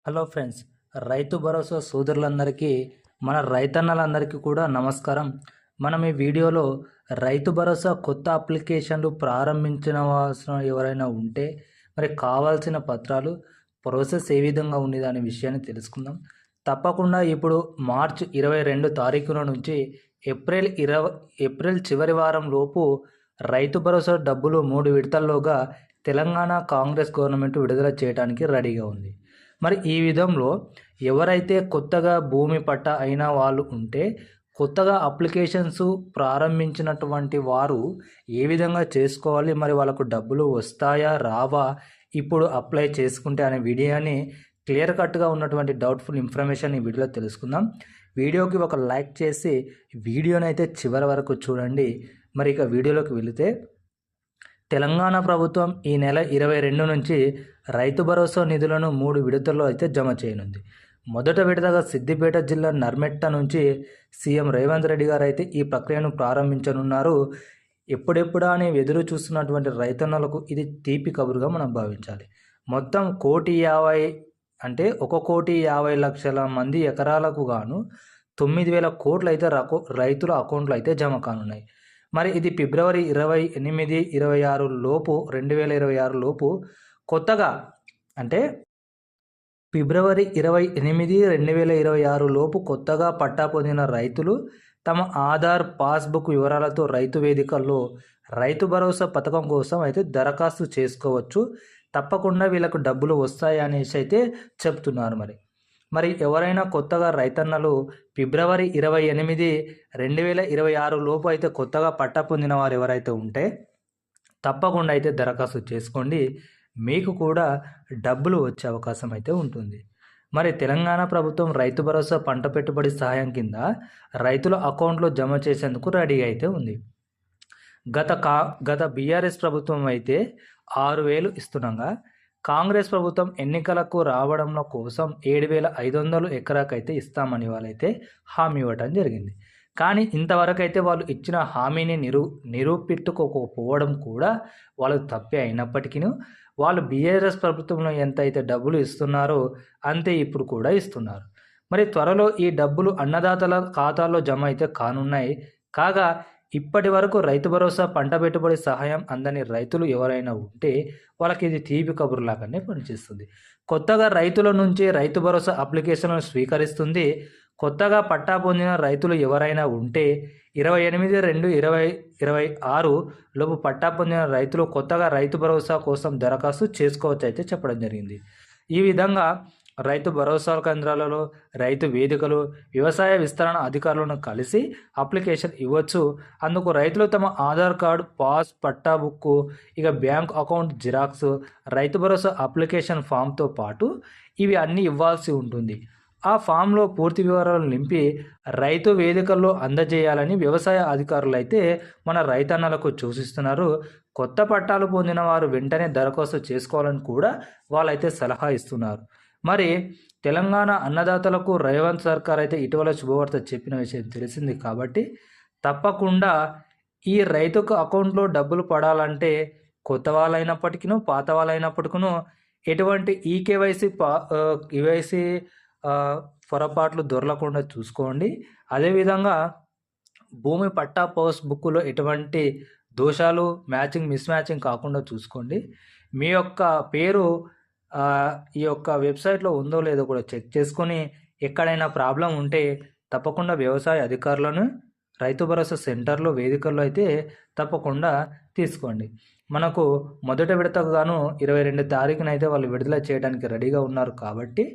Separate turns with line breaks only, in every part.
Hello friends, Rythu Bharosa సోదరులందరికీ మన రైతన్నలందరికీ కూడా నమస్కారం. మనం ఈ వీడియోలో రైతు భరోసా కొత్త అప్లికేషన్లు ప్రారంభించిన అవసరం ఎవరైనా ఉంటే మరి కావాల్సిన పత్రాలు ప్రాసెస్ ఏ విధంగా ఉండేది అనే విషయాన్ని తెలుసుకుందాం. తప్పకుండా ఇప్పుడు మార్చ్ 22 తారీఖున నుంచి ఏప్రిల్ చివరి వారం లోపు రైతు భరోసా డబ్బులు 3 విడతల్లోగా తెలంగాణ కాంగ్రెస్ గవర్నమెంట్ విడుదల చేయడానికి రెడీగా ఉంది. మరి ఈ విధంలో ఎవరైతే కొత్తగా భూమి పట్టా అయిన వాళ్ళు ఉంటే కొత్తగా అప్లికేషన్స్ ప్రారంభించినటువంటి వారు ఏ విధంగా చేసుకోవాలి, మరి వాళ్ళకు డబ్బులు వస్తాయా రావా, ఇప్పుడు అప్లై చేసుకుంటే అనే వీడియోని క్లియర్ కట్గా ఉన్నటువంటి డౌట్ఫుల్ ఇన్ఫర్మేషన్ ఈ వీడియోలో తెలుసుకుందాం. వీడియోకి ఒక లైక్ చేసి వీడియోని అయితే చివరి వరకు చూడండి. మరి ఇక వీడియోలోకి వెళితే, తెలంగాణ ప్రభుత్వం ఈ నెల 22 నుంచి రైతు భరోసా నిధులను 3 విడతల్లో అయితే జమ చేయనుంది. మొదట విడతగా సిద్దిపేట జిల్లా నర్మెట్ట నుంచి సీఎం రేవంత్ రెడ్డి గారు అయితే ఈ ప్రక్రియను ప్రారంభించనున్నారు. ఎప్పుడెప్పుడా అని ఎదురు చూస్తున్నటువంటి రైతన్నలకు ఇది తీపి కబురుగా మనం భావించాలి. మొత్తం 1,50,00,000 అంటే 1,50,00,000 మంది ఎకరాలకు గాను 9,000 కోట్లు అయితే రైతుల అకౌంట్లో అయితే జమ కానున్నాయి. మరి ఇది ఫిబ్రవరి 28, 26 లోపు 2026 లోపు కొత్తగా, అంటే ఫిబ్రవరి 28, 2026 లోపు కొత్తగా పట్టా పొందిన రైతులు తమ ఆధార్ పాస్బుక్ వివరాలతో రైతు వేదికల్లో రైతు భరోసా పథకం కోసం అయితే దరఖాస్తు చేసుకోవచ్చు. తప్పకుండా వీళ్ళకు డబ్బులు వస్తాయి అనేసి అయితే చెప్తున్నారు. మరి ఎవరైనా కొత్తగా రైతన్నలు ఫిబ్రవరి 28, 2026 లోపు అయితే కొత్తగా పట్టా పొందిన వారు ఎవరైతే ఉంటే తప్పకుండా అయితే దరఖాస్తు చేసుకోండి. మీకు కూడా డబ్బులు వచ్చే అవకాశం అయితే ఉంటుంది. మరి తెలంగాణ ప్రభుత్వం రైతు భరోసా పంట పెట్టుబడి సహాయం కింద రైతుల అకౌంట్లో జమ చేసేందుకు రెడీ అయితే ఉంది. గత బీఆర్ఎస్ ప్రభుత్వం అయితే 6,000 ఇస్తుండగా కాంగ్రెస్ ప్రభుత్వం ఎన్నికలకు రావడంలో కోసం 7,500 ఎకరాకైతే ఇస్తామని వాళ్ళైతే హామీ ఇవ్వడం జరిగింది. కానీ ఇంతవరకు అయితే వాళ్ళు ఇచ్చిన హామీని నిరూపించుకోకపోవడం కూడా వాళ్ళకు తప్పే అయినప్పటికీ వాళ్ళు బీఆర్ఎస్ ప్రభుత్వంలో ఎంత అయితే డబ్బులు ఇస్తున్నారో అంతే ఇప్పుడు కూడా ఇస్తున్నారు. మరి త్వరలో ఈ డబ్బులు అన్నదాతల ఖాతాల్లో జమ అయితే కానున్నాయి. కాగా ఇప్పటి వరకు రైతు భరోసా పంట పెట్టుబడి సహాయం అందని రైతులు ఎవరైనా ఉంటే వాళ్ళకి ఇది తీపి కబుర్లాగానే పనిచేస్తుంది. కొత్తగా రైతుల నుంచి రైతు భరోసా అప్లికేషన్లను స్వీకరిస్తుంది. కొత్తగా పట్టా పొందిన రైతులు ఎవరైనా ఉంటే 28/2/2026 లోపు పట్టా పొందిన రైతులు కొత్తగా రైతు భరోసా కోసం దరఖాస్తు చేసుకోవచ్చు అయితే చెప్పడం జరిగింది. ఈ విధంగా రైతు భరోసా కేంద్రాలలో, రైతు వేదికలు, వ్యవసాయ విస్తరణ అధికారులను కలిసి అప్లికేషన్ ఇవ్వచ్చు. అందుకు రైతులు తమ ఆధార్ కార్డు, పాస్, పట్టా బుక్కు, ఇక bank account xerox, Rythu Bharosa application ఫామ్తో పాటు ఇవి అన్నీ ఇవ్వాల్సి ఉంటుంది. ఆ ఫామ్లో పూర్తి వివరాలు నింపి రైతు వేదికల్లో అందజేయాలని వ్యవసాయ అధికారులు అయితే మన రైతన్నలకు సూచిస్తున్నారు. కొత్త పట్టాలు పొందిన వారు వెంటనే దరఖాస్తు చేసుకోవాలని కూడా వాళ్ళైతే సలహా ఇస్తున్నారు. మరి తెలంగాణ అన్నదాతలకు రేవంత్ సర్కార్ అయితే ఇటీవల శుభవార్త చెప్పిన విషయం తెలిసింది. కాబట్టి తప్పకుండా ఈ రైతుకు అకౌంట్లో డబ్బులు పడాలంటే కొత్త వాళ్ళైనప్పటికీ పాత వాళ్ళైనప్పటికీ ఎటువంటి కేవైసీ పొరపాట్లు దొరలకుండా చూసుకోండి. అదేవిధంగా భూమి పట్టా పాస్ బుక్లో ఎటువంటి దోషాలు మిస్ మ్యాచింగ్ కాకుండా చూసుకోండి. మీ యొక్క పేరు ఈ యొక్క వెబ్సైట్లో ఉందో లేదో కూడా చెక్ చేసుకొని ఎక్కడైనా ప్రాబ్లం ఉంటే తప్పకుండా వ్యవసాయ అధికారులను రైతు భరోసా సెంటర్లో, వేదికల్లో అయితే తప్పకుండా తీసుకోండి. మనకు మొదట విడతకు గాను 22 తారీఖున అయితే వాళ్ళు విడుదల చేయడానికి రెడీగా ఉన్నారు. కాబట్టి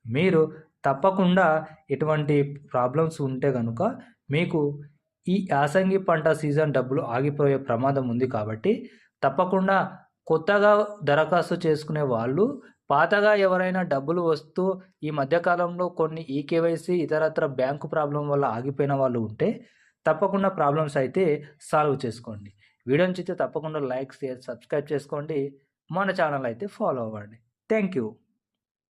మీరు తప్పకుండా ఎటువంటి ప్రాబ్లమ్స్ ఉంటే కనుక మీకు ఈ యాసంగి పంట సీజన్ డబ్బులు ఆగిపోయే ప్రమాదం ఉంది. కాబట్టి తప్పకుండా కొత్తగా దరఖాస్తు చేసుకునే వాళ్ళు, పాతగా ఎవరైనా డబ్బులు వస్తూ ఈ మధ్యకాలంలో కొన్ని కేవైసీ ఇతరత్ర బ్యాంకు ప్రాబ్లం వల్ల ఆగిపోయిన వాళ్ళు ఉంటే తప్పకుండా ప్రాబ్లమ్స్ అయితే సాల్వ్ చేసుకోండి. వీడియో నచ్చితే తప్పకుండా లైక్, షేర్, సబ్స్క్రైబ్ చేసుకోండి. మన ఛానల్ అయితే ఫాలో అవ్వండి. Thank you.